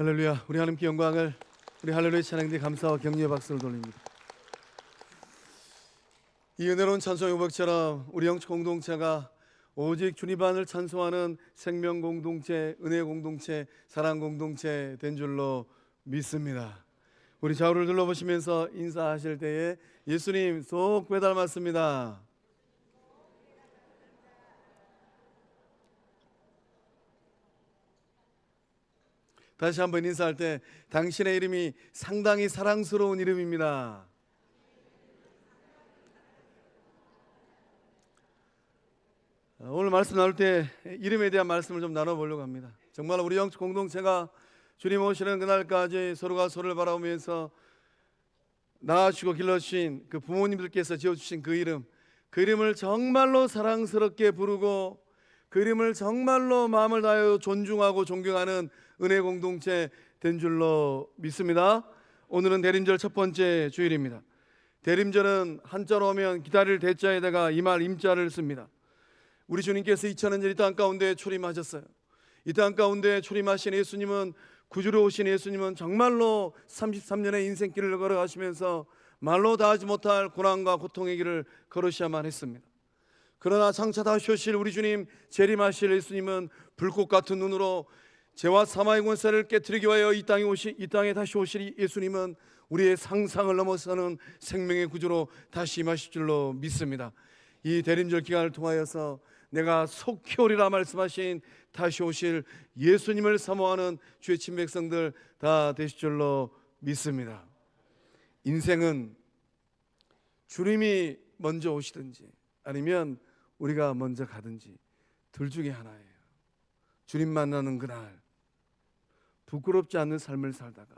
할렐루야. 우리 하나님께 영광을, 우리 할렐루야 찬양대 감사와 격려의 박수를 돌립니다. 이 은혜로운 찬송의 고백처럼 우리 영적 공동체가 오직 주님만을 찬송하는 생명 공동체, 은혜 공동체, 사랑 공동체 된 줄로 믿습니다. 우리 좌우를 둘러보시면서 인사하실 때에 예수님 속 빼닮았습니다. 다시 한번 인사할 때 당신의 이름이 상당히 사랑스러운 이름입니다. 오늘 말씀 나눌 때 이름에 대한 말씀을 좀 나눠보려고 합니다. 정말 우리 영적 공동체가 주님 오시는 그날까지 서로가 서로를 바라보면서 낳아주시고 길러주신 그 부모님들께서 지어주신 그 이름을 정말로 사랑스럽게 부르고 그 이름을 정말로 마음을 다하여 존중하고 존경하는 은혜 공동체 된 줄로 믿습니다. 오늘은 대림절 첫 번째 주일입니다. 대림절은 한자로 하면 기다릴 대자에다가 임할 임자를 씁니다. 우리 주님께서 2000년 전 이 땅 가운데 출임하셨어요. 이 땅 가운데 출임하신 예수님은, 구주로 오신 예수님은 정말로 33년의 인생길을 걸어가시면서 말로 다하지 못할 고난과 고통의 길을 걸으셔야만 했습니다. 그러나 장차 다시 오실 우리 주님, 재림하실 예수님은 불꽃 같은 눈으로 죄와 사망의 권세를 깨트리기 위하여 이 땅에 다시 오실 예수님은 우리의 상상을 넘어서는 생명의 구주로 다시 임하실 줄로 믿습니다. 이 대림절 기간을 통하여서 내가 속히 오리라 말씀하신 다시 오실 예수님을 사모하는 주의 친백성들 다 되실 줄로 믿습니다. 인생은 주님이 먼저 오시든지 아니면 우리가 먼저 가든지 둘 중에 하나예요. 주님 만나는 그날, 부끄럽지 않는 삶을 살다가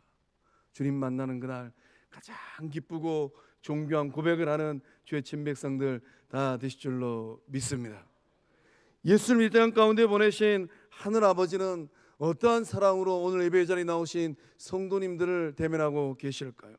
주님 만나는 그날 가장 기쁘고 존귀한 고백을 하는 주의 친백성들 다 되실 줄로 믿습니다. 예수님 이 땅 가운데 보내신 하늘 아버지는 어떠한 사랑으로 오늘 예배 자리에 나오신 성도님들을 대면하고 계실까요?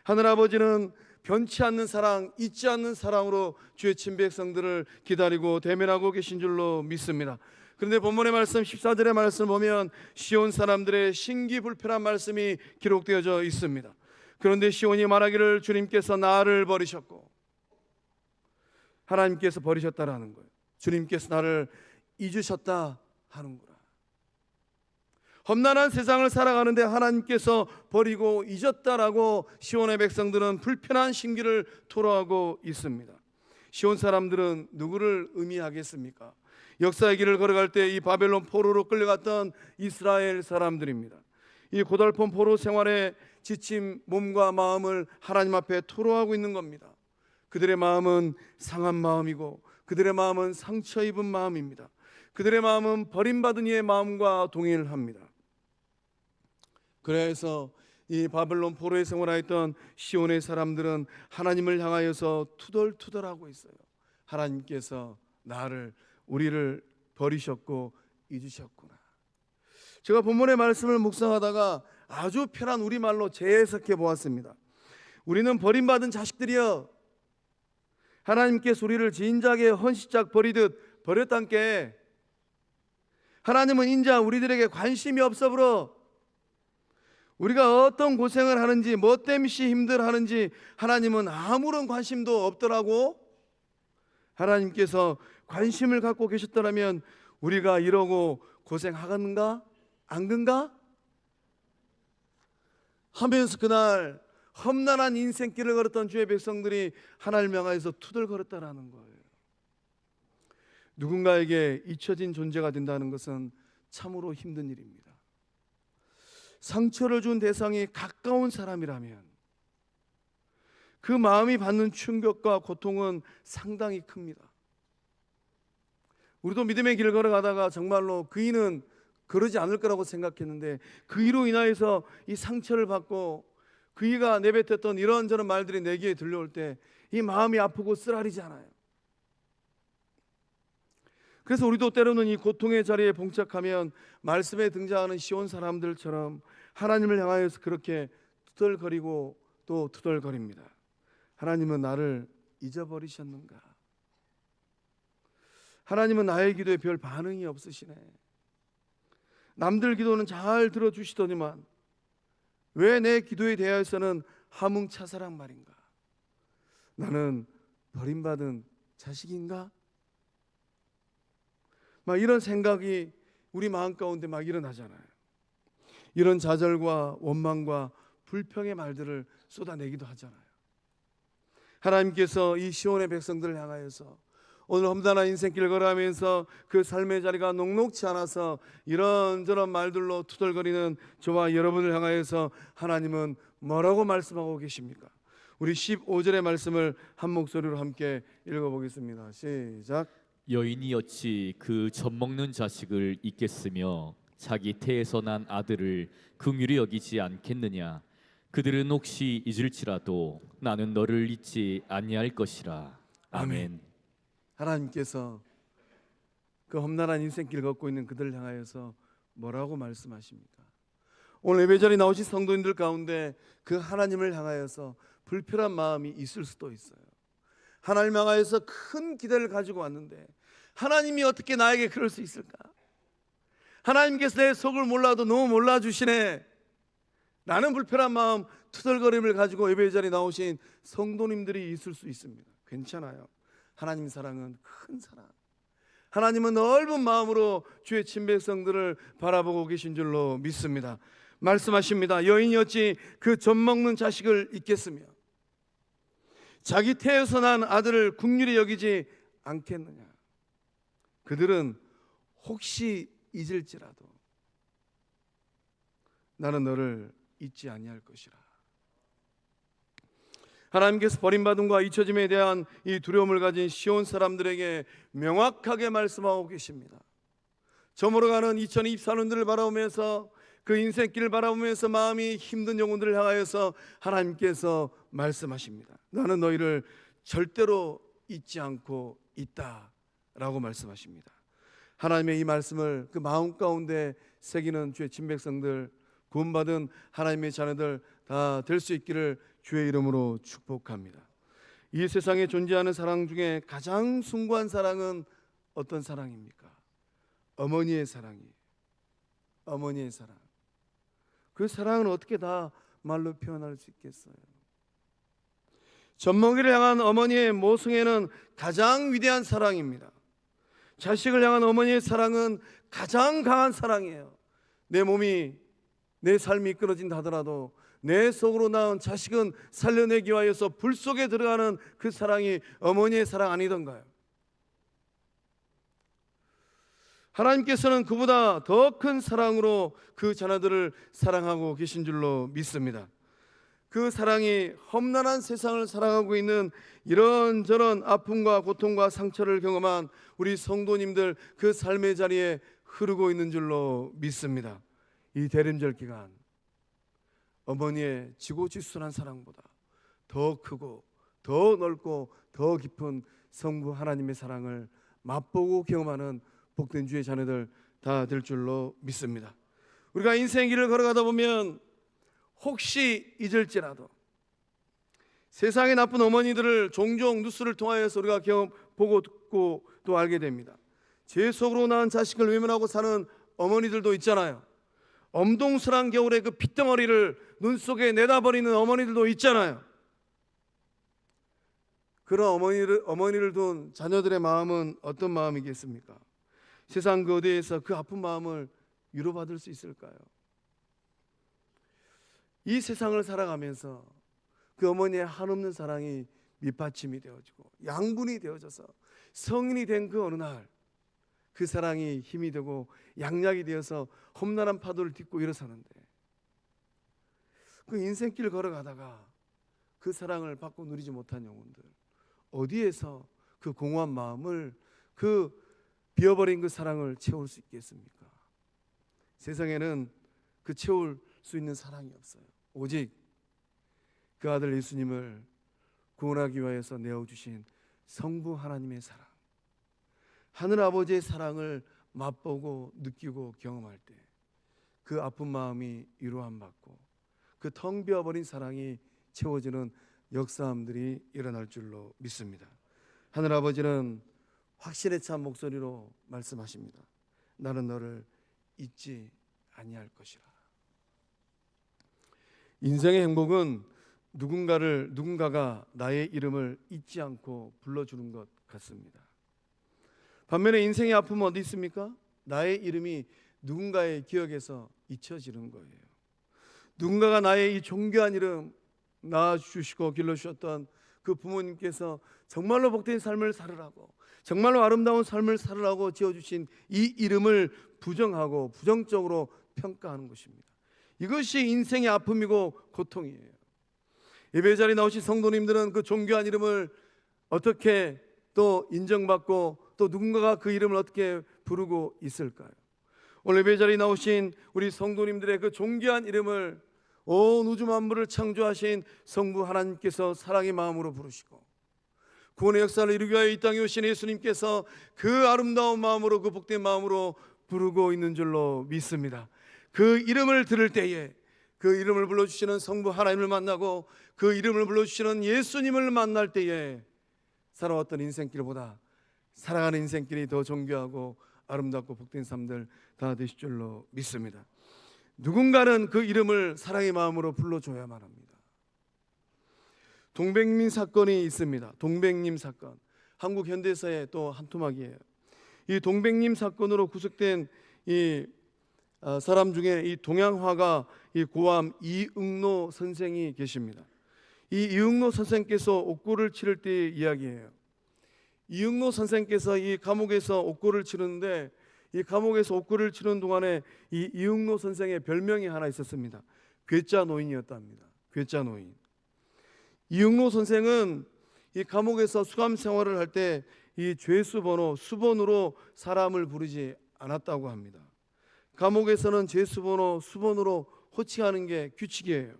하늘 아버지는 변치 않는 사랑, 잊지 않는 사랑으로 주의 친백성들을 기다리고 대면하고 계신 줄로 믿습니다. 그런데 본문의 말씀 14절의 말씀을 보면 시온 사람들의 신기불편한 말씀이 기록되어져 있습니다. 그런데 시온이 말하기를 주님께서 나를 버리셨고, 하나님께서 버리셨다라는 거예요. 주님께서 나를 잊으셨다 하는구나. 험난한 세상을 살아가는데 하나님께서 버리고 잊었다라고 시온의 백성들은 불편한 심기를 토로하고 있습니다. 시온 사람들은 누구를 의미하겠습니까? 역사의 길을 걸어갈 때 이 바벨론 포로로 끌려갔던 이스라엘 사람들입니다. 이 고달픈 포로 생활에 지친 몸과 마음을 하나님 앞에 토로하고 있는 겁니다. 그들의 마음은 상한 마음이고 그들의 마음은 상처 입은 마음입니다. 그들의 마음은 버림받은 이의 마음과 동일합니다. 그래서 이 바벨론 포로에 생활하였던 시온의 사람들은 하나님을 향하여서 투덜투덜하고 있어요. 하나님께서 우리를 버리셨고 잊으셨구나. 제가 본문의 말씀을 묵상하다가 아주 편한 우리말로 재해석해 보았습니다. 우리는 버림받은 자식들이여, 하나님께서 우리를 진작에 헌시짝 버리듯 버렸단께 하나님은 인자 우리들에게 관심이 없어 불어 우리가 어떤 고생을 하는지 뭐 때문에 힘들어하는지 하나님은 아무런 관심도 없더라고. 하나님께서 관심을 갖고 계셨더라면 우리가 이러고 고생하겠는가? 안 그런가? 하면서 그날 험난한 인생길을 걸었던 주의 백성들이 하나님을 향하여서 투덜거렸다라는 거예요. 누군가에게 잊혀진 존재가 된다는 것은 참으로 힘든 일입니다. 상처를 준 대상이 가까운 사람이라면 그 마음이 받는 충격과 고통은 상당히 큽니다. 우리도 믿음의 길을 걸어가다가 정말로 그이는 그러지 않을 거라고 생각했는데 그이로 인하여서 이 상처를 받고 그이가 내뱉었던 이런저런 말들이 내게 들려올 때 이 마음이 아프고 쓰라리잖아요. 그래서 우리도 때로는 이 고통의 자리에 봉착하면 말씀에 등장하는 시온 사람들처럼 하나님을 향하여서 그렇게 투덜거리고 또 투덜거립니다. 하나님은 나를 잊어버리셨는가? 하나님은 나의 기도에 별 반응이 없으시네. 남들 기도는 잘 들어주시더니만 왜 내 기도에 대하여서는 하뭉차사랑 말인가? 나는 버림받은 자식인가? 막 이런 생각이 우리 마음 가운데 막 일어나잖아요. 이런 좌절과 원망과 불평의 말들을 쏟아내기도 하잖아요. 하나님께서 이 시온의 백성들을 향하여서 오늘 험난한 인생길을 걸어가면서 그 삶의 자리가 녹록지 않아서 이런저런 말들로 투덜거리는 저와 여러분을 향하여서 하나님은 뭐라고 말씀하고 계십니까? 우리 15절의 말씀을 한 목소리로 함께 읽어보겠습니다. 시작. 여인이 어찌 그 젖먹는 자식을 잊겠으며 자기 태에서 난 아들을 긍휼히 여기지 않겠느냐? 그들은 혹시 잊을지라도 나는 너를 잊지 아니할 것이라. 아멘. 하나님께서 그 험난한 인생길 걷고 있는 그들을 향하여서 뭐라고 말씀하십니까? 오늘 예배자리에 나오신 성도님들 가운데 그 하나님을 향하여서 불편한 마음이 있을 수도 있어요. 하나님 향하여서 큰 기대를 가지고 왔는데 하나님이 어떻게 나에게 그럴 수 있을까? 하나님께서 내 속을 몰라도 너무 몰라주시네. 라는 불편한 마음, 투덜거림을 가지고 예배자리에 나오신 성도님들이 있을 수 있습니다. 괜찮아요. 하나님 사랑은 큰 사랑. 하나님은 넓은 마음으로 주의 친백성들을 바라보고 계신 줄로 믿습니다. 말씀하십니다. 여인이 어찌 그 젖먹는 자식을 잊겠으며 자기 태에서 난 아들을 긍휼히 여기지 않겠느냐? 그들은 혹시 잊을지라도 나는 너를 잊지 아니할 것이라. 하나님께서 버림받음과 잊혀짐에 대한 이 두려움을 가진 시온 사람들에게 명확하게 말씀하고 계십니다. 저물어가는 2024년들을 바라보면서 그 인생길을 바라보면서 마음이 힘든 영혼들을 향하여서 하나님께서 말씀하십니다. 나는 너희를 절대로 잊지 않고 있다 라고 말씀하십니다. 하나님의 이 말씀을 그 마음 가운데 새기는 주의 친백성들, 구원받은 하나님의 자녀들 다 될 수 있기를 주의 이름으로 축복합니다. 이 세상에 존재하는 사랑 중에 가장 숭고한 사랑은 어떤 사랑입니까? 어머니의 사랑이에요. 어머니의 사랑. 그 사랑은 어떻게 다 말로 표현할 수 있겠어요? 젖먹이를 향한 어머니의 모성애는 가장 위대한 사랑입니다. 자식을 향한 어머니의 사랑은 가장 강한 사랑이에요. 내 몸이, 내 삶이 끊어진다 하더라도 내 속으로 낳은 자식은 살려내기 위하여서 불 속에 들어가는 그 사랑이 어머니의 사랑 아니던가요? 하나님께서는 그보다 더 큰 사랑으로 그 자녀들을 사랑하고 계신 줄로 믿습니다. 그 사랑이 험난한 세상을 살아가고 있는 이런저런 아픔과 고통과 상처를 경험한 우리 성도님들 그 삶의 자리에 흐르고 있는 줄로 믿습니다. 이 대림절 기간 어머니의 지고지순한 사랑보다 더 크고 더 넓고 더 깊은 성부 하나님의 사랑을 맛보고 경험하는 복된 주의 자녀들 다 될 줄로 믿습니다. 우리가 인생 길을 걸어가다 보면 혹시 잊을지라도 세상의 나쁜 어머니들을 종종 뉴스를 통하여서 우리가 보고 듣고 또 알게 됩니다. 제 속으로 낳은 자식을 외면하고 사는 어머니들도 있잖아요. 엄동설한 겨울에 그 핏덩어리를 눈 속에 내다버리는 어머니들도 있잖아요. 그런 어머니를 둔 자녀들의 마음은 어떤 마음이겠습니까? 세상 그 어디에서 그 아픈 마음을 위로받을 수 있을까요? 이 세상을 살아가면서 그 어머니의 한없는 사랑이 밑받침이 되어지고 양분이 되어져서 성인이 된 그 어느 날 그 사랑이 힘이 되고 양약이 되어서 험난한 파도를 딛고 일어서는데 그 인생길 걸어가다가 그 사랑을 받고 누리지 못한 영혼들 어디에서 그 공허한 마음을 그 비어버린 그 사랑을 채울 수 있겠습니까? 세상에는 그 채울 수 있는 사랑이 없어요. 오직 그 아들 예수님을 구원하기 위하여서 내어주신 성부 하나님의 사랑, 하늘 아버지의 사랑을 맛보고 느끼고 경험할 때 그 아픈 마음이 위로함 받고 그 텅 비어버린 사랑이 채워지는 역사함들이 일어날 줄로 믿습니다. 하늘 아버지는 확신에 찬 목소리로 말씀하십니다. 나는 너를 잊지 아니할 것이라. 인생의 행복은 누군가가 나의 이름을 잊지 않고 불러주는 것 같습니다. 반면에 인생의 아픔은 어디 있습니까? 나의 이름이 누군가의 기억에서 잊혀지는 거예요. 누군가가 나의 이 존귀한 이름 낳아주시고 길러주셨던 그 부모님께서 정말로 복된 삶을 살으라고, 정말로 아름다운 삶을 살으라고 지어주신 이 이름을 부정하고 부정적으로 평가하는 것입니다. 이것이 인생의 아픔이고 고통이에요. 예배 자리에 나오신 성도님들은 그 존귀한 이름을 어떻게 또 인정받고 또 누군가가 그 이름을 어떻게 부르고 있을까요? 오늘 예배 자리에 나오신 우리 성도님들의 그 존귀한 이름을 온 우주 만물을 창조하신 성부 하나님께서 사랑의 마음으로 부르시고 구원의 역사를 이루기 위하여 이 땅에 오신 예수님께서 그 아름다운 마음으로, 그 복된 마음으로 부르고 있는 줄로 믿습니다. 그 이름을 들을 때에, 그 이름을 불러주시는 성부 하나님을 만나고 그 이름을 불러주시는 예수님을 만날 때에 살아왔던 인생길보다 살아가는 인생길이 더 존귀하고 아름답고 복된 삶들 다 되실 줄로 믿습니다. 누군가는 그 이름을 사랑의 마음으로 불러줘야만 합니다. 동백님 사건이 있습니다. 동백님 사건, 한국 현대사의 또 한 토막이에요. 이 동백님 사건으로 구속된 이 사람 중에 이 동양화가 이 고암 이응로 선생이 계십니다. 이 이응로 선생께서 옥고를 치를 때의 이야기예요. 이응로 선생께서 이 감옥에서 옥고를 치르는데, 이 감옥에서 옥고를 치는 동안에 이 이응로 선생의 별명이 하나 있었습니다. 괴짜 노인이었답니다. 괴짜 노인. 이응로 선생은 이 감옥에서 수감 생활을 할 때 이 죄수 번호, 수번으로 사람을 부르지 않았다고 합니다. 감옥에서는 죄수 번호, 수번으로 호칭하는 게 규칙이에요.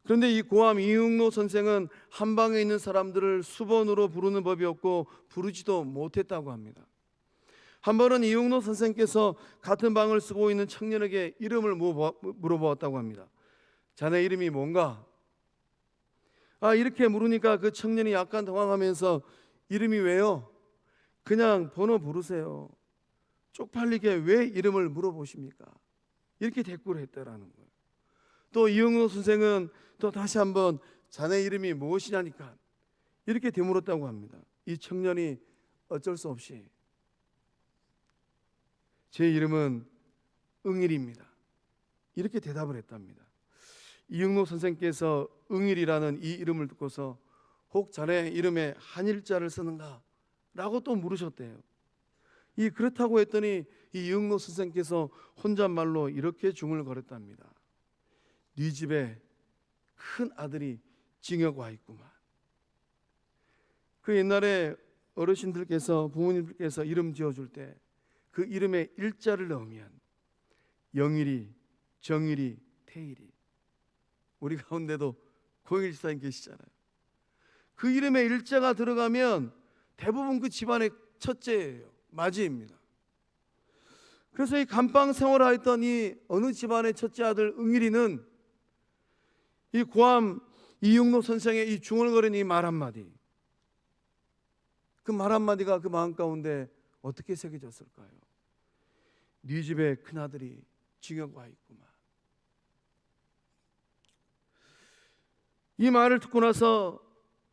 그런데 이 고암 이응로 선생은 한 방에 있는 사람들을 수번으로 부르는 법이 없고 부르지도 못했다고 합니다. 한 번은 이응로 선생께서 같은 방을 쓰고 있는 청년에게 이름을 물어보았다고 합니다. 자네 이름이 뭔가? 이렇게 물으니까 그 청년이 약간 당황하면서 이름이 왜요? 그냥 번호 부르세요. 쪽팔리게 왜 이름을 물어보십니까? 이렇게 대꾸를 했다라는 거예요. 또 이응로 선생은 또 다시 한번 자네 이름이 무엇이냐니까 이렇게 되물었다고 합니다. 이 청년이 어쩔 수 없이 제 이름은 응일입니다. 이렇게 대답을 했답니다. 이응로 선생께서 응일이라는 이 이름을 듣고서 혹 자네 이름에 한일자를 쓰는가? 라고 또 물으셨대요. 그렇다고 했더니 이 이응로 선생께서 혼잣말로 이렇게 중얼거렸답니다. 네 집에 큰 아들이 징역 와 있구만. 그 옛날에 어르신들께서, 부모님들께서 이름 지어줄 때 그 이름에 일자를 넣으면 영일이, 정일이, 태일이, 우리 가운데도 고영일 지사님 계시잖아요. 그 이름에 일자가 들어가면 대부분 그 집안의 첫째예요. 맞이입니다. 그래서 이 감방 생활하였던 이 어느 집안의 첫째 아들 응일이는 이 고암 이응로 선생의 이 중얼거리는 이 말 한마디, 그 말 한마디가 그 마음 가운데 어떻게 새겨졌을까요? 네 집에 큰아들이 징역 와 있구만. 이 말을 듣고 나서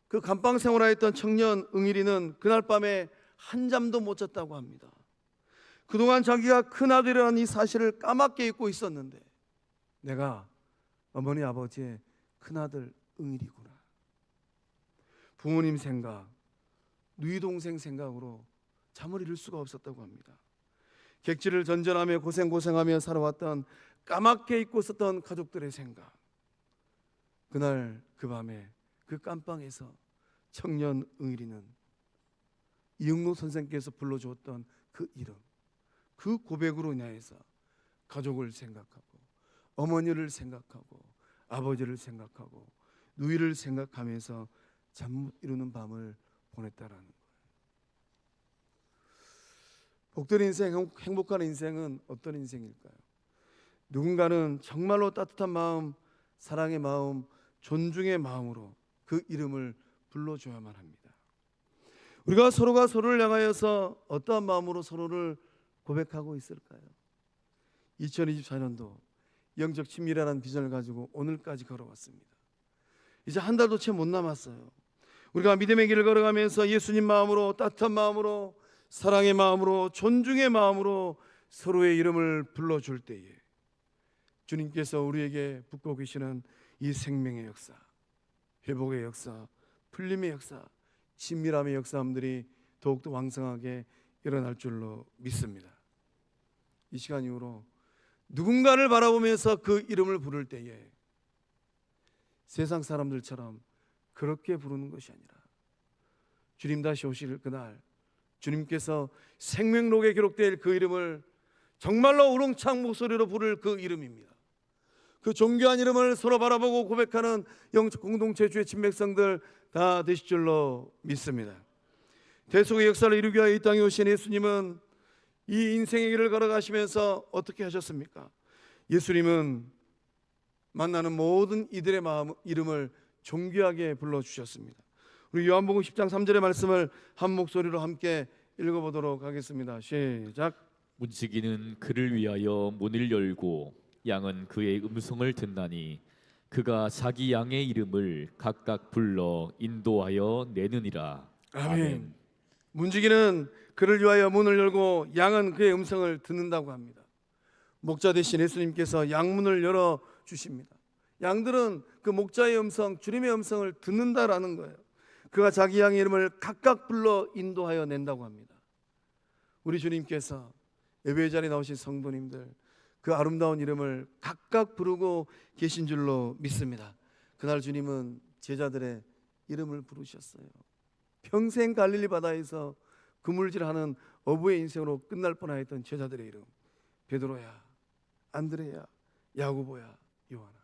그 감방 생활하였던 청년 응일이는 그날 밤에 한잠도 못 잤다고 합니다. 그동안 자기가 큰아들이라는 이 사실을 까맣게 잊고 있었는데 내가 어머니 아버지의 큰아들 응일이구나. 부모님 생각, 누이 동생 생각으로 잠을 이룰 수가 없었다고 합니다. 객지를 전전하며 고생하며 살아왔던, 까맣게 잊고 있었던 가족들의 생각, 그날 그 밤에 그 깜방에서 청년 응일이는 이응로 선생께서 불러주었던 그 이름, 그 고백으로 인하여서 가족을 생각하고 어머니를 생각하고 아버지를 생각하고 누이를 생각하면서 잠 못 이루는 밤을 보냈다라는 거예요. 복된 인생, 행복한 인생은 어떤 인생일까요? 누군가는 정말로 따뜻한 마음, 사랑의 마음, 존중의 마음으로 그 이름을 불러줘야만 합니다. 우리가 서로가 서로를 향하여서 어떠한 마음으로 서로를 고백하고 있을까요? 2024년도 영적 친밀이라는 비전을 가지고 오늘까지 걸어왔습니다. 이제 한 달도 채 못 남았어요. 우리가 믿음의 길을 걸어가면서 예수님 마음으로, 따뜻한 마음으로, 사랑의 마음으로, 존중의 마음으로 서로의 이름을 불러줄 때에 주님께서 우리에게 붓고 계시는 이 생명의 역사, 회복의 역사, 풀림의 역사, 친밀함의 역사함들이 더욱더 왕성하게 일어날 줄로 믿습니다. 이 시간 이후로 누군가를 바라보면서 그 이름을 부를 때에 세상 사람들처럼 그렇게 부르는 것이 아니라 주님 다시 오실 그날 주님께서 생명록에 기록될 그 이름을 정말로 우렁찬 목소리로 부를 그 이름입니다. 그 존귀한 이름을 서로 바라보고 고백하는 영적 공동체 주의 친백성들 다 되실 줄로 믿습니다. 대속의 역사를 이루기 위하여 이 땅에 오신 예수님은 이 인생의 길을 걸어가시면서 어떻게 하셨습니까? 예수님은 만나는 모든 이들의 이름을 존귀하게 불러주셨습니다. 우리 요한복음 10장 3절의 말씀을 한 목소리로 함께 읽어보도록 하겠습니다. 시작. 문지기는 그를 위하여 문을 열고 양은 그의 음성을 듣나니 그가 자기 양의 이름을 각각 불러 인도하여 내느니라. 아멘. 문지기는 그를 위하여 문을 열고 양은 그의 음성을 듣는다고 합니다. 목자 되신 예수님께서 양문을 열어 주십니다. 양들은 그 목자의 음성, 주님의 음성을 듣는다라는 거예요. 그가 자기 양의 이름을 각각 불러 인도하여 낸다고 합니다. 우리 주님께서 예배의 자리에 나오신 성도님들 그 아름다운 이름을 각각 부르고 계신 줄로 믿습니다. 그날 주님은 제자들의 이름을 부르셨어요. 평생 갈릴리 바다에서 그물질하는 어부의 인생으로 끝날 뻔하였던 제자들의 이름, 베드로야, 안드레야, 야고보야, 요한아.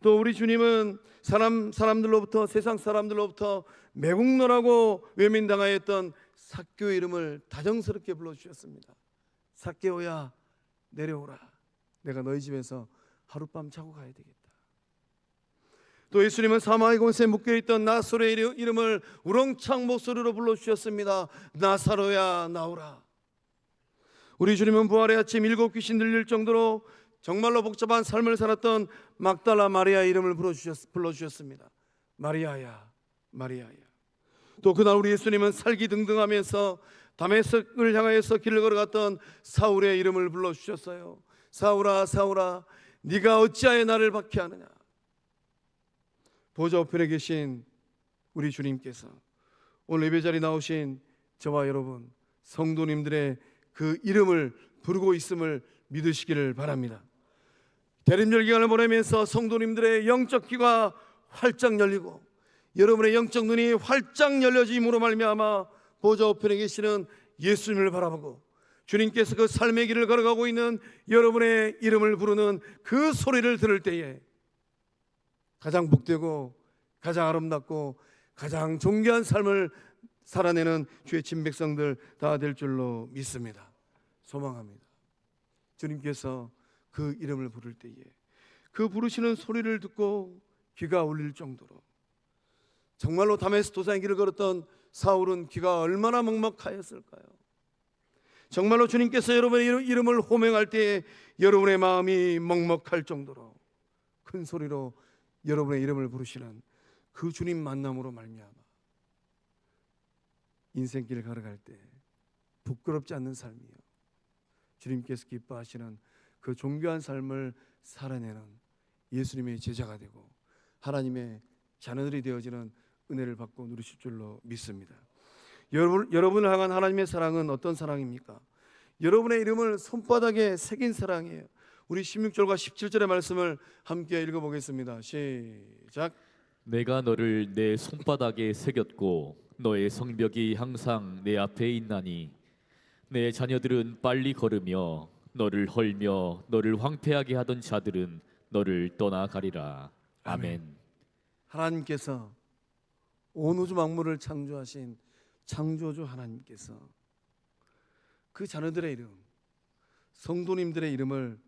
또 우리 주님은 사람들로부터, 세상 사람들로부터 매국노라고 외면당하였던 삭개오의 이름을 다정스럽게 불러주셨습니다. 삭개오야, 내려오라. 내가 너희 집에서 하룻밤 자고 가야 되겠다. 또 예수님은 사망의 권세에 묶여있던 나사로의 이름을 우렁찬 목소리로 불러주셨습니다. 나사로야, 나오라. 우리 주님은 부활의 아침 7 귀신 들릴 정도로 정말로 복잡한 삶을 살았던 막달라 마리아의 이름을 불러주셨습니다. 마리아야, 마리아야. 또 그날 우리 예수님은 살기등등하면서 다메섹을 향하여서 길을 걸어갔던 사울의 이름을 불러주셨어요. 사울아, 사울아, 네가 어찌하여 나를 박해하느냐. 보좌 우편에 계신 우리 주님께서 오늘 예배자리에 나오신 저와 여러분 성도님들의 그 이름을 부르고 있음을 믿으시기를 바랍니다. 대림절 기간을 보내면서 성도님들의 영적 귀가 활짝 열리고 여러분의 영적 눈이 활짝 열려짐으로 말미암아 보좌 우편에 계시는 예수님을 바라보고 주님께서 그 삶의 길을 걸어가고 있는 여러분의 이름을 부르는 그 소리를 들을 때에 가장 복되고 가장 아름답고 가장 존귀한 삶을 살아내는 주의 친백성들 다 될 줄로 믿습니다. 소망합니다. 주님께서 그 이름을 부를 때에 그 부르시는 소리를 듣고 귀가 울릴 정도로 정말로 다메섹 도상의 길을 걸었던 사울은 귀가 얼마나 먹먹하였을까요? 정말로 주님께서 여러분의 이름을 호명할 때에 여러분의 마음이 먹먹할 정도로 큰 소리로 여러분의 이름을 부르시는 그 주님 만남으로 말미암아 인생길을 걸어갈 때 부끄럽지 않는 삶이요 주님께서 기뻐하시는 그 존귀한 삶을 살아내는 예수님의 제자가 되고 하나님의 자녀들이 되어지는 은혜를 받고 누리실 줄로 믿습니다. 여러분을 향한 하나님의 사랑은 어떤 사랑입니까? 여러분의 이름을 손바닥에 새긴 사랑이에요. 우리 16절과 17절의 말씀을 함께 읽어보겠습니다. 시작. 내가 너를 내 손바닥에 새겼고 너의 성벽이 항상 내 앞에 있나니 내 자녀들은 빨리 걸으며 너를 헐며 너를 황폐하게 하던 자들은 너를 떠나가리라. 아멘. 하나님께서 온 우주 만물을 창조하신 창조주 하나님께서 그 자녀들의 이름, 성도님들의 이름을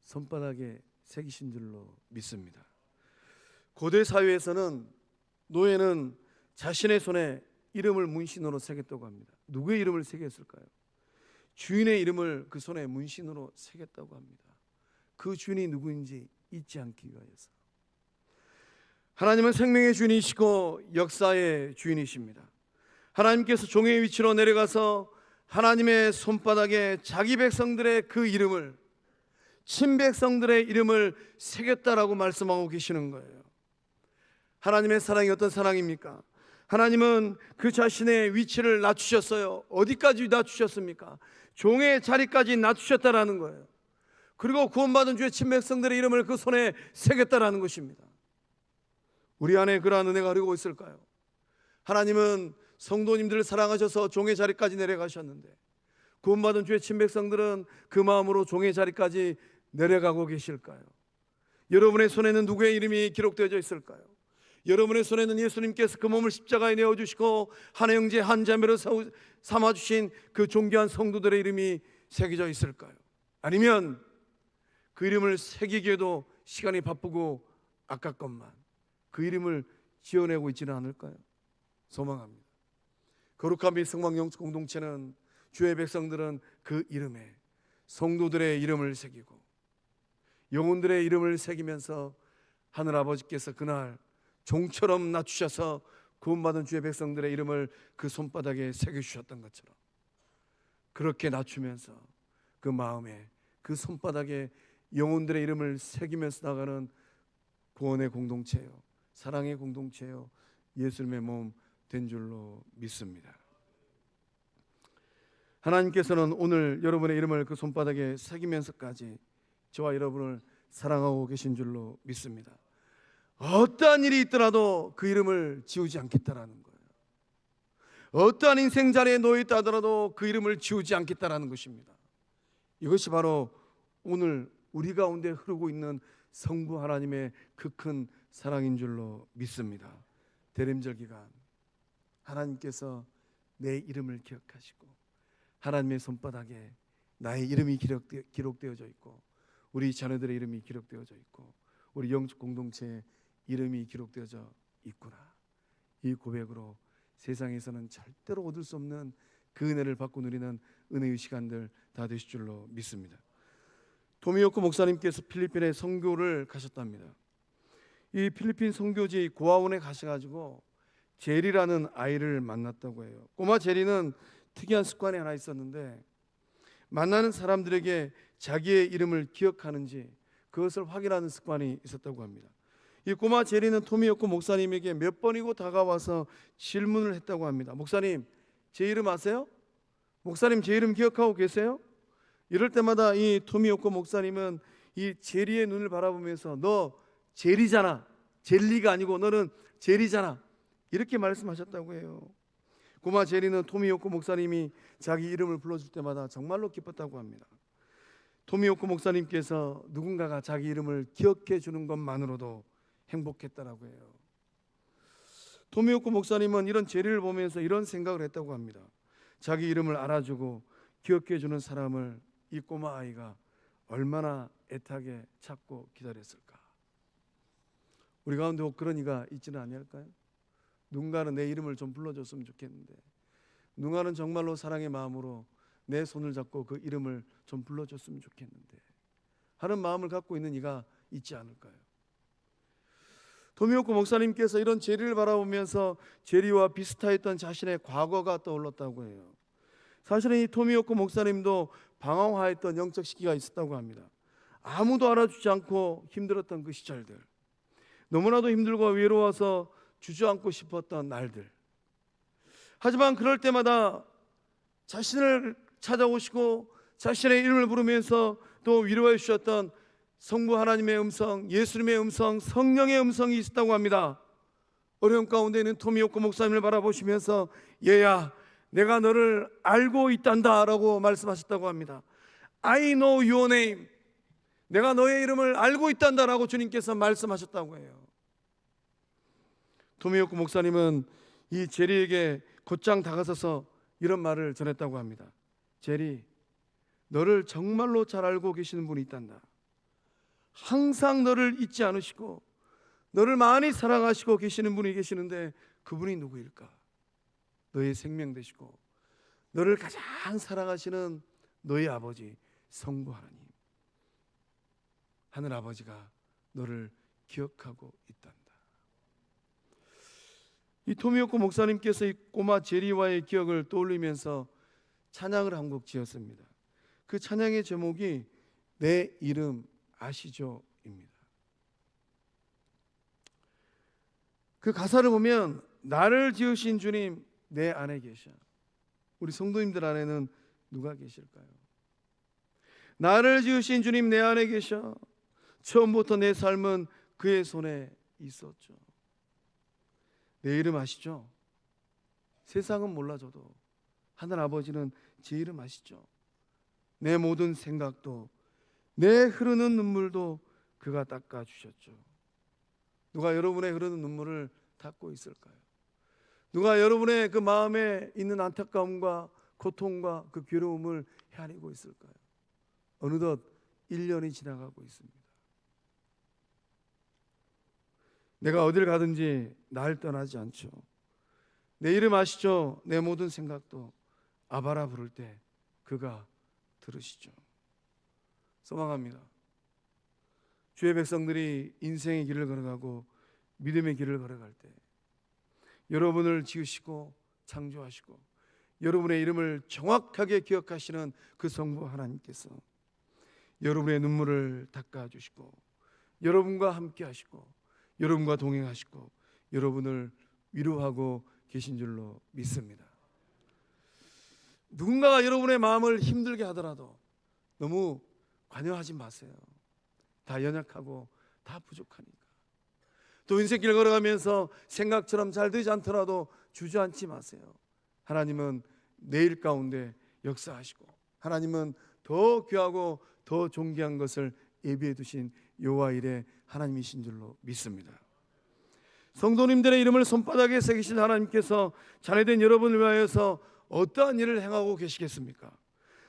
손바닥에 새기신 줄로 믿습니다. 고대 사회에서는 노예는 자신의 손에 이름을 문신으로 새겼다고 합니다. 누구의 이름을 새겼을까요? 주인의 이름을 그 손에 문신으로 새겼다고 합니다. 그 주인이 누구인지 잊지 않기 위하여서. 하나님은 생명의 주인이시고 역사의 주인이십니다. 하나님께서 종의 위치로 내려가서 하나님의 손바닥에 자기 백성들의 그 이름을, 친백성들의 이름을 새겼다라고 말씀하고 계시는 거예요. 하나님의 사랑이 어떤 사랑입니까? 하나님은 그 자신의 위치를 낮추셨어요. 어디까지 낮추셨습니까? 종의 자리까지 낮추셨다라는 거예요. 그리고 구원받은 주의 친백성들의 이름을 그 손에 새겼다라는 것입니다. 우리 안에 그러한 은혜가 흐르고 있을까요? 하나님은 성도님들을 사랑하셔서 종의 자리까지 내려가셨는데 구원받은 주의 친백성들은 그 마음으로 종의 자리까지 내려가고 계실까요? 여러분의 손에는 누구의 이름이 기록되어져 있을까요? 여러분의 손에는 예수님께서 그 몸을 십자가에 내어주시고 한 형제 한 자매로 삼아주신 그 존귀한 성도들의 이름이 새겨져 있을까요? 아니면 그 이름을 새기기에도 시간이 바쁘고 아깝건만 그 이름을 지어내고 있지는 않을까요? 소망합니다. 거룩한 및 성막 영적 공동체는 주의 백성들은 그 이름에 성도들의 이름을 새기고 영혼들의 이름을 새기면서 하늘 아버지께서 그날 종처럼 낮추셔서 구원받은 주의 백성들의 이름을 그 손바닥에 새겨주셨던 것처럼 그렇게 낮추면서 그 마음에 그 손바닥에 영혼들의 이름을 새기면서 나가는 구원의 공동체요, 사랑의 공동체요, 예수님의 몸 된 줄로 믿습니다. 하나님께서는 오늘 여러분의 이름을 그 손바닥에 새기면서까지 저와 여러분을 사랑하고 계신 줄로 믿습니다. 어떠한 일이 있더라도 그 이름을 지우지 않겠다라는 거예요. 어떠한 인생 자리에 놓여 있다 하더라도 그 이름을 지우지 않겠다라는 것입니다. 이것이 바로 오늘 우리 가운데 흐르고 있는 성부 하나님의 그 큰 사랑인 줄로 믿습니다. 대림절 기간 하나님께서 내 이름을 기억하시고 하나님의 손바닥에 나의 이름이 기록되어져 있고 우리 자녀들의 이름이 기록되어져 있고 우리 영적 공동체의 이름이 기록되어져 있구나, 이 고백으로 세상에서는 절대로 얻을 수 없는 그 은혜를 받고 누리는 은혜의 시간들 다 되실 줄로 믿습니다. 토미오코 목사님께서 필리핀에 선교를 가셨답니다. 이 필리핀 선교지 고아원에 가셔가지고 제리라는 아이를 만났다고 해요. 꼬마 제리는 특이한 습관이 하나 있었는데 만나는 사람들에게 자기의 이름을 기억하는지 그것을 확인하는 습관이 있었다고 합니다. 이 꼬마 제리는 토미오코 목사님에게 몇 번이고 다가와서 질문을 했다고 합니다. 목사님, 제 이름 아세요? 목사님, 제 이름 기억하고 계세요? 이럴 때마다 이 토미오코 목사님은 이 제리의 눈을 바라보면서 너 제리잖아, 젤리가 아니고 너는 제리잖아, 이렇게 말씀하셨다고 해요. 꼬마 제리는 토미오코 목사님이 자기 이름을 불러줄 때마다 정말로 기뻤다고 합니다. 토미오코 목사님께서 누군가가 자기 이름을 기억해 주는 것만으로도 행복했다라고 해요. 토미오코 목사님은 이런 제리를 보면서 이런 생각을 했다고 합니다. 자기 이름을 알아주고 기억해 주는 사람을 이 꼬마 아이가 얼마나 애타게 찾고 기다렸을까. 우리 가운데 그런 이가 있지는 아니할까요? 누군가는 내 이름을 좀 불러줬으면 좋겠는데, 누군가는 정말로 사랑의 마음으로 내 손을 잡고 그 이름을 좀 불러줬으면 좋겠는데 하는 마음을 갖고 있는 이가 있지 않을까요? 토미오코 목사님께서 이런 제리를 바라보면서 제리와 비슷했던 자신의 과거가 떠올랐다고 해요. 사실은 이 토미오코 목사님도 방황하였던 영적 시기가 있었다고 합니다. 아무도 알아주지 않고 힘들었던 그 시절들, 너무나도 힘들고 외로워서 주저앉고 싶었던 날들. 하지만 그럴 때마다 자신을 찾아오시고 자신의 이름을 부르면서 또 위로해 주셨던 성부 하나님의 음성, 예수님의 음성, 성령의 음성이 있었다고 합니다. 어려움 가운데 있는 토미오코 목사님을 바라보시면서 얘야, 내가 너를 알고 있단다 라고 말씀하셨다고 합니다. I know your name, 내가 너의 이름을 알고 있단다 라고 주님께서 말씀하셨다고 해요. 토미오코 목사님은 이 제리에게 곧장 다가서서 이런 말을 전했다고 합니다. 제리, 너를 정말로 잘 알고 계시는 분이 있단다. 항상 너를 잊지 않으시고 너를 많이 사랑하시고 계시는 분이 계시는데 그분이 누구일까? 너의 생명 되시고 너를 가장 사랑하시는 너희 아버지 성부 하나님, 하늘 아버지가 너를 기억하고 있단다. 이 토미오코 목사님께서 이 꼬마 제리와의 기억을 떠올리면서 찬양을 한 곡 지었습니다. 그 찬양의 제목이 내 이름 아시죠입니다. 그 가사를 보면 나를 지으신 주님 내 안에 계셔. 우리 성도님들 안에는 누가 계실까요? 나를 지으신 주님 내 안에 계셔. 처음부터 내 삶은 그의 손에 있었죠. 내 이름 아시죠? 세상은 몰라줘도 하늘 아버지는 제 이름 아시죠? 내 모든 생각도 내 흐르는 눈물도 그가 닦아주셨죠. 누가 여러분의 흐르는 눈물을 닦고 있을까요? 누가 여러분의 그 마음에 있는 안타까움과 고통과 그 괴로움을 헤아리고 있을까요? 어느덧 1년이 지나가고 있습니다. 내가 어딜 가든지 날 떠나지 않죠. 내 이름 아시죠? 내 모든 생각도 아바라 부를 때 그가 들으시죠. 소망합니다. 주의 백성들이 인생의 길을 걸어가고 믿음의 길을 걸어갈 때 여러분을 지으시고 창조하시고 여러분의 이름을 정확하게 기억하시는 그 성부 하나님께서 여러분의 눈물을 닦아주시고 여러분과 함께 하시고 여러분과 동행하시고 여러분을 위로하고 계신 줄로 믿습니다. 누군가가 여러분의 마음을 힘들게 하더라도 너무 관여하지 마세요. 다 연약하고 다 부족하니까. 또 인생길 걸어가면서 생각처럼 잘 되지 않더라도 주저앉지 마세요. 하나님은 내일 가운데 역사하시고 하나님은 더 귀하고 더 존귀한 것을 예비해 두신 여호와 일의 하나님이신 줄로 믿습니다. 성도님들의 이름을 손바닥에 새기신 하나님께서 자녀된 여러분을 위하여서 어떠한 일을 행하고 계시겠습니까?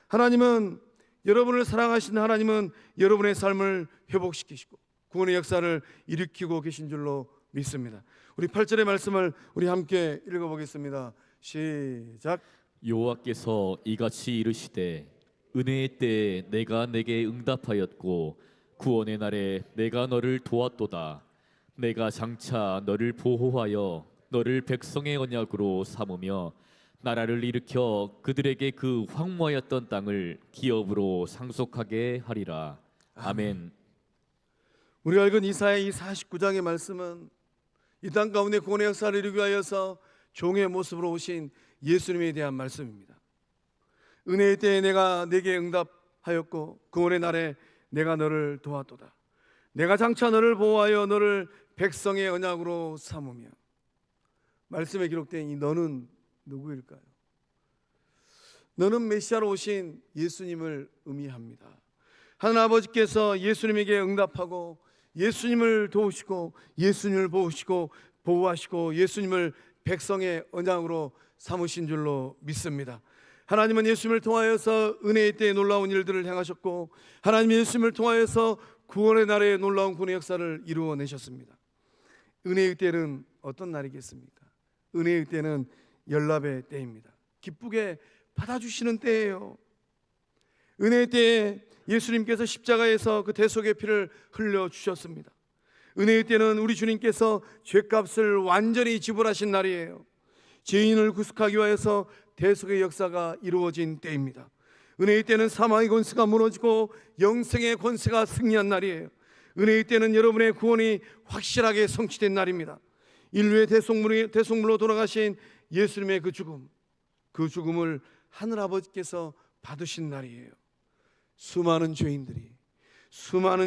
하나님은 여러분을 사랑하시는 하나님은 여러분의 삶을 회복시키시고 구원의 역사를 일으키고 계신 줄로 믿습니다. 우리 8절의 말씀을 우리 함께 읽어보겠습니다. 시작. 여호와께서 이같이 이르시되 은혜의 때에 내가 내게 응답하였고 구원의 날에 내가 너를 도왔도다. 내가 장차 너를 보호하여 너를 백성의 언약으로 삼으며 나라를 일으켜 그들에게 그 황무하였던 땅을 기업으로 상속하게 하리라. 아멘. 우리가 읽은 이사야 이 49장의 말씀은 이 땅 가운데 구원의 역사를 이루기 위하여서 종의 모습으로 오신 예수님에 대한 말씀입니다. 은혜의 때에 내가 내게 응답하였고 구원의 날에 내가 너를 도왔도다. 내가 장차 너를 보호하여 너를 백성의 언약으로 삼으며. 말씀에 기록된 이 너는 누구일까요? 너는 메시아로 오신 예수님을 의미합니다. 하나님 아버지께서 예수님에게 응답하고 예수님을 도우시고 예수님을 보호하시고 예수님을 백성의 언약으로 삼으신 줄로 믿습니다. 하나님은 예수님을 통하여서 은혜의 때에 놀라운 일들을 행하셨고 하나님 예수님을 통하여서 구원의 날에 놀라운 구원의 역사를 이루어내셨습니다. 은혜의 때는 어떤 날이겠습니까? 은혜의 때는 연납의 때입니다. 기쁘게 받아주시는 때예요. 은혜의 때에 예수님께서 십자가에서 그 대속의 피를 흘려주셨습니다. 은혜의 때는 우리 주님께서 죄값을 완전히 지불하신 날이에요. 죄인을 구속하기 위해서 대속의 역사가 이루어진 때입니다. 은혜의 때는 사망의 권세가 무너지고 영생의 권세가 승리한 날이에요. 은혜의 때는 여러분의 구원이 확실하게 성취된 날입니다. 인류의 대속물로 돌아가신 예수님의 그 죽음을 하늘아버지께서 받으신 날이에요. 수많은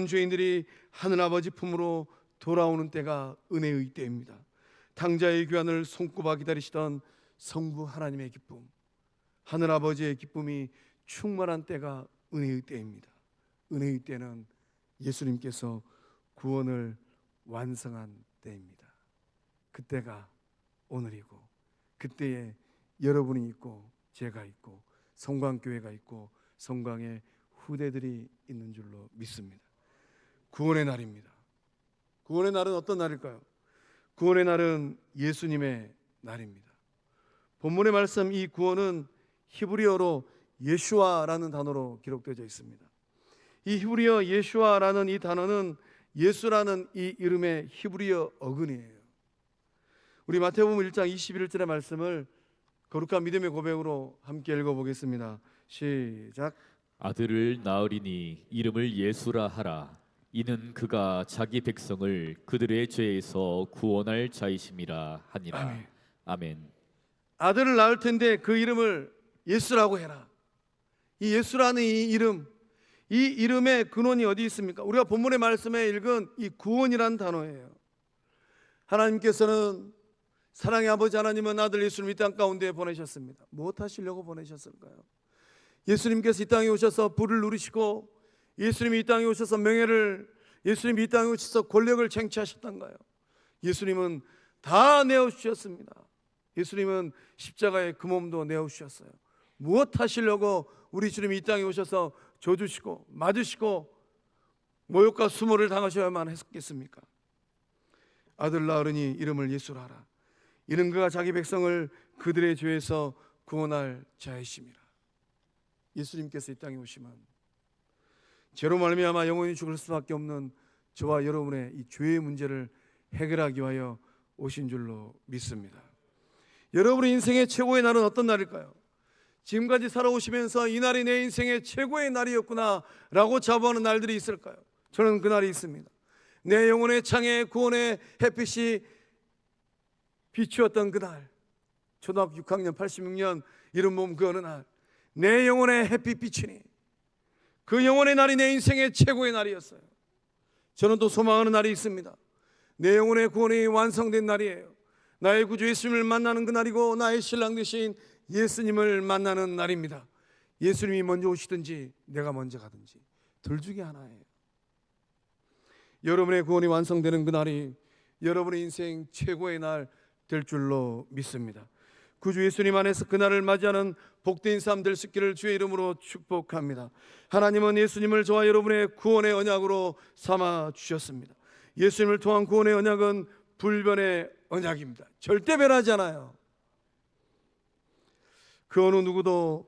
죄인들이 하늘아버지 품으로 돌아오는 때가 은혜의 때입니다. 당자의 귀환을 손꼽아 기다리시던 성부 하나님의 기쁨, 하늘아버지의 기쁨이 충만한 때가 은혜의 때입니다. 은혜의 때는 예수님께서 구원을 완성한 때입니다. 그때가 오늘이고 그때에 여러분이 있고 제가 있고 성광교회가 있고 성광의 후대들이 있는 줄로 믿습니다. 구원의 날입니다. 구원의 날은 어떤 날일까요? 구원의 날은 예수님의 날입니다. 본문의 말씀 이 구원은 히브리어로 예슈아라는 단어로 기록되어 있습니다. 이 히브리어 예슈아라는 이 단어는 예수라는 이 이름의 히브리어 어근이에요. 우리 마태복음 1장 21절의 말씀을 거룩한 믿음의 고백으로 함께 읽어보겠습니다. 시작. 아들을 낳으리니 이름을 예수라 하라. 이는 그가 자기 백성을 그들의 죄에서 구원할 자이심이라 하니라. 아멘. 아멘. 아들을 낳을 텐데 그 이름을 예수라고 해라. 이 예수라는 이 이름, 이 이름의 근원이 어디 있습니까? 우리가 본문의 말씀에 읽은 이 구원이라는 단어예요. 하나님께서는 사랑의 아버지 하나님은 아들 예수를 이 땅 가운데 보내셨습니다. 무엇 하시려고 보내셨을까요? 예수님께서 이 땅에 오셔서 불을 누리시고, 예수님이 이 땅에 오셔서 명예를, 예수님이 이 땅에 오셔서 권력을 쟁취하셨던가요? 예수님은 다 내어주셨습니다. 예수님은 십자가에 그 몸도 내어주셨어요. 무엇 하시려고 우리 주님이 이 땅에 오셔서 져주시고 맞으시고 모욕과 수모를 당하셔야만 했겠습니까? 아들 낳으니 이름을 예수라 하라. 이는 그가 자기 백성을 그들의 죄에서 구원할 자이심이라. 예수님께서 이 땅에 오시면 죄로 말미암아 영원히 죽을 수밖에 없는 저와 여러분의 이 죄의 문제를 해결하기 위하여 오신 줄로 믿습니다. 여러분의 인생의 최고의 날은 어떤 날일까요? 지금까지 살아오시면서 이 날이 내 인생의 최고의 날이었구나 라고 자부하는 날들이 있을까요? 저는 그 날이 있습니다. 내 영혼의 창에 구원의 햇빛이 비추었던 그날, 초등학교 6학년 86년 이른 봄 그 어느 날, 내 영혼의 햇빛 비추니 그 영혼의 날이 내 인생의 최고의 날이었어요. 저는 또 소망하는 날이 있습니다. 내 영혼의 구원이 완성된 날이에요. 나의 구주 예수님을 만나는 그 날이고, 나의 신랑 되신 예수님을 만나는 날입니다. 예수님이 먼저 오시든지 내가 먼저 가든지 둘 중에 하나예요. 여러분의 구원이 완성되는 그 날이 여러분의 인생 최고의 날 될 줄로 믿습니다. 구주 예수님 안에서 그날을 맞이하는 복된 삶 될 수 있기를 주의 이름으로 축복합니다. 하나님은 예수님을 저와 여러분의 구원의 언약으로 삼아 주셨습니다. 예수님을 통한 구원의 언약은 불변의 언약입니다. 절대 변하지 않아요. 그 어느 누구도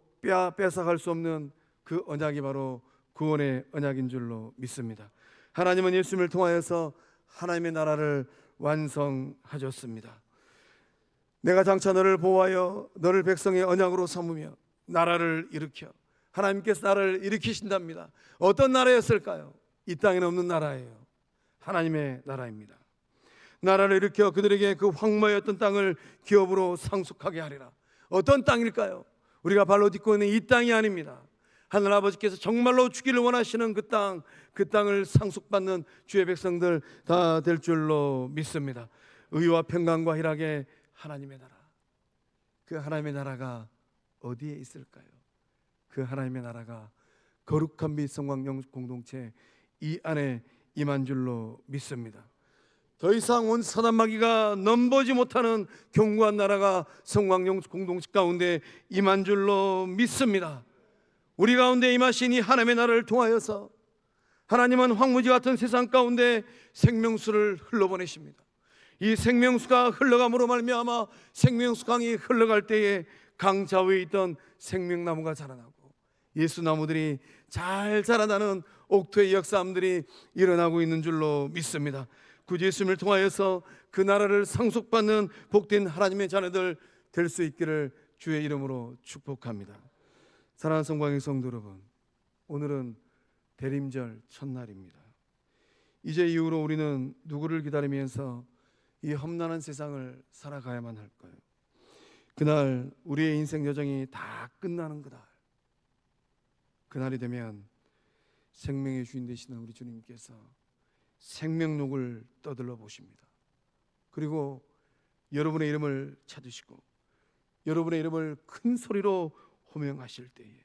뺏어갈 수 없는 그 언약이 바로 구원의 언약인 줄로 믿습니다. 하나님은 예수님을 통하여서 하나님의 나라를 완성하셨습니다. 내가 장차 너를 보호하여 너를 백성의 언약으로 삼으며 나라를 일으켜, 하나님께서 나라를 일으키신답니다. 어떤 나라였을까요? 이 땅에는 없는 나라예요. 하나님의 나라입니다. 나라를 일으켜 그들에게 그 황무하였던 땅을 기업으로 상속하게 하리라. 어떤 땅일까요? 우리가 발로 딛고 있는 이 땅이 아닙니다. 하늘 아버지께서 정말로 주기를 원하시는 그 땅, 그 땅을 상속받는 주의 백성들 다 될 줄로 믿습니다. 의와 평강과 희락의 하나님의 나라, 그 하나님의 나라가 어디에 있을까요? 그 하나님의 나라가 거룩한 및 성광 공동체 이 안에 임한 줄로 믿습니다. 더 이상 온 사단 마귀가 넘보지 못하는 견고한 나라가 성광 공동체 가운데 임한 줄로 믿습니다. 우리 가운데 임하신 이 하나님의 나라를 통하여서 하나님은 황무지 같은 세상 가운데 생명수를 흘러보내십니다. 이 생명수가 흘러감으로 말미암아 생명수 강이 흘러갈 때에 강 좌우에 있던 생명나무가 자라나고 예수나무들이 잘 자라나는 옥토의 역사함들이 일어나고 있는 줄로 믿습니다. 구주 예수님을 통하여서 그 나라를 상속받는 복된 하나님의 자녀들 될 수 있기를 주의 이름으로 축복합니다. 사랑하는 성광의 성도 여러분, 오늘은 대림절 첫날입니다. 이제 이후로 우리는 누구를 기다리면서 이 험난한 세상을 살아가야만 할까요? 그날 우리의 인생 여정이 다 끝나는 그날, 그날이 되면 생명의 주인 되시는 우리 주님께서 생명록을 떠들러 보십니다. 그리고 여러분의 이름을 찾으시고 여러분의 이름을 큰 소리로 호명하실 때에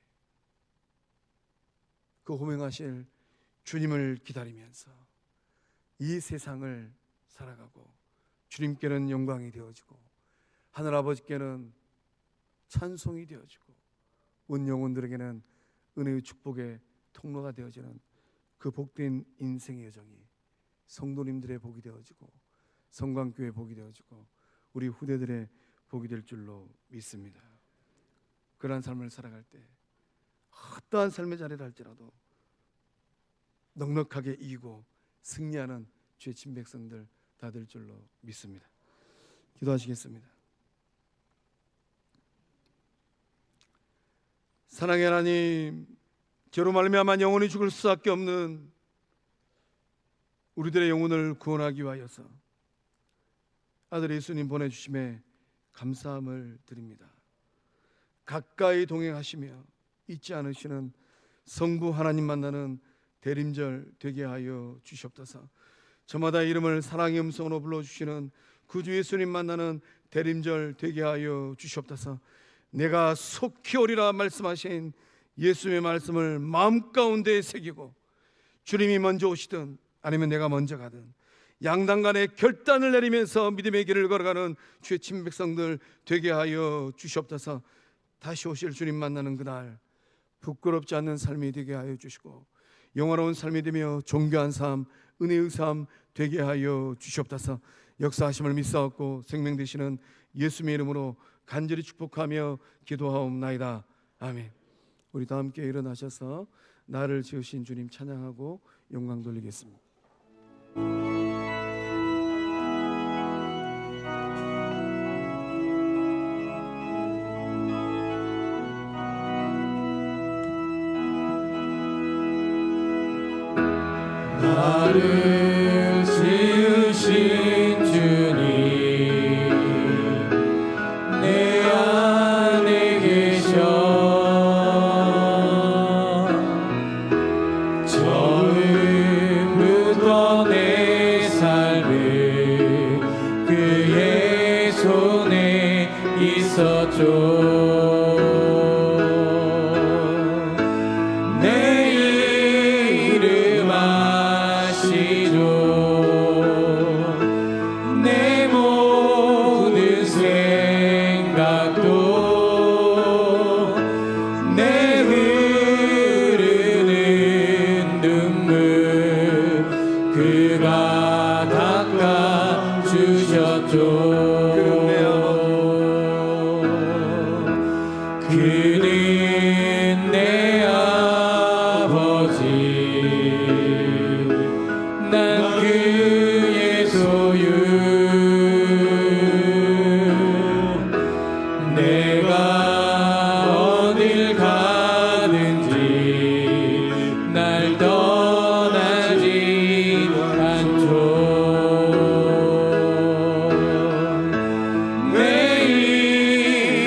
그 호명하실 주님을 기다리면서 이 세상을 살아가고 주님께는 영광이 되어지고 하늘 아버지께는 찬송이 되어지고 온 영혼들에게는 은혜의 축복의 통로가 되어지는 그 복된 인생의 여정이 성도님들의 복이 되어지고 성광교회의 복이 되어지고 우리 후대들의 복이 될 줄로 믿습니다. 그러한 삶을 살아갈 때 어떠한 삶의 자리를 할지라도 넉넉하게 이기고 승리하는 주의 친백성들 다 될 줄로 믿습니다. 기도하시겠습니다. 사랑의 하나님, 저로 말미암아 영원히 죽을 수밖에 없는 우리들의 영혼을 구원하기 위하여서 아들 예수님 보내주심에 감사함을 드립니다. 가까이 동행하시며 잊지 않으시는 성부 하나님 만나는 대림절 되게 하여 주시옵소서. 저마다 이름을 사랑의 음성으로 불러주시는 구주 예수님 만나는 대림절 되게 하여 주시옵소서. 내가 속히 오리라 말씀하신 예수의 말씀을 마음 가운데 새기고 주님이 먼저 오시든 아니면 내가 먼저 가든 양당 간에 결단을 내리면서 믿음의 길을 걸어가는 주의 친백성들 되게 하여 주시옵소서. 다시 오실 주님 만나는 그날 부끄럽지 않는 삶이 되게 하여 주시고 영화로운 삶이 되며 존귀한 삶, 은혜의 삶 되게 하여 주시옵소서. 역사하심을 믿사옵고 생명 되시는 예수님의 이름으로 간절히 축복하며 기도하옵나이다. 아멘. 우리 다 함께 일어나셔서 나를 지으신 주님 찬양하고 영광 돌리겠습니다. 나를 지으신 주님 내 안에 계셔 처음부터 내 삶을 그의 손에 있었죠. 그가 닦아 주셨죠. 그는 내 아버지 난 그의 소유 내가 어딜 가든지 날 떠나지 않죠. 내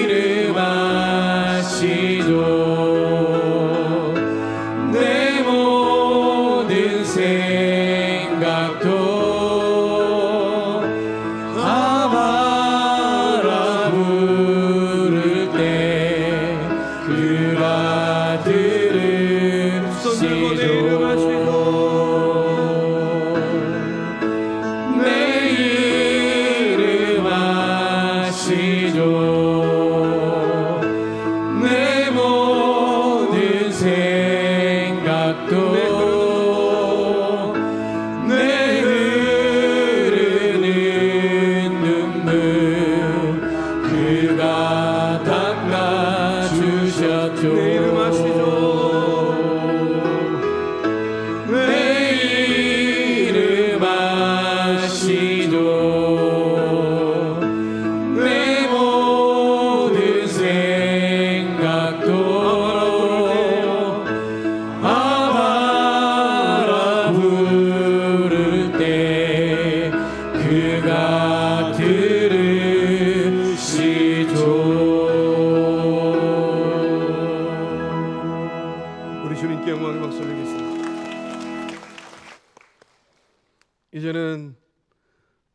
이름 아시죠. 내 모든 생각도 아바라 부를 때 그가 들으시죠. 내 이름 아시죠. 내 모든 생각도 내 흐르는 눈물 그가 닦아 주셨죠. 내 이름 아시죠. 내 이름 아시죠. 내 모든 생각도 아바라 부를 때 그가 들으시죠. 우리 주님께 영광의 박수 드리겠습니다. 이제는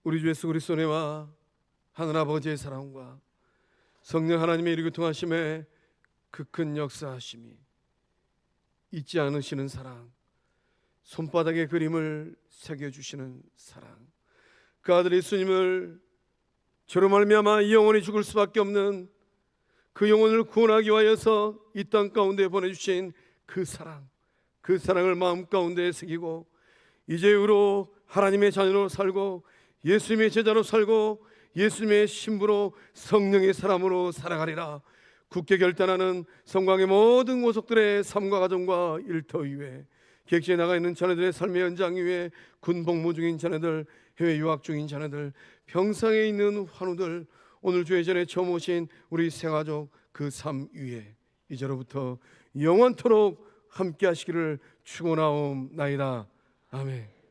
우리 주 예수 그리스도의 은혜와 하늘 아버지의 사랑과 성령 하나님의 이루교통하심에 그 큰 역사하심이 잊지 않으시는 사랑, 손바닥에 그림을 새겨주시는 사랑, 그 아들 예수님을 저로 말미암아 영원히 죽을 수밖에 없는 그 영혼을 구원하기 위하여서 이 땅 가운데 보내주신 그 사랑을 마음 가운데 새기고 이제후로 하나님의 자녀로 살고 예수님의 제자로 살고 예수님의 신부로 성령의 사람으로 살아가리라. 굳게 결단하는 성광의 모든 모속들의 삶과 가정과 일터 위에, 객지에 나가 있는 자녀들의 삶의 현장 위에, 군 복무 중인 자녀들, 해외 유학 중인 자녀들, 병상에 있는 환우들, 오늘 주의 전에 처음 오신 우리 새가족 그 삶 위에 이제로부터 영원토록 함께 하시기를 축원하옵나이다. 아멘.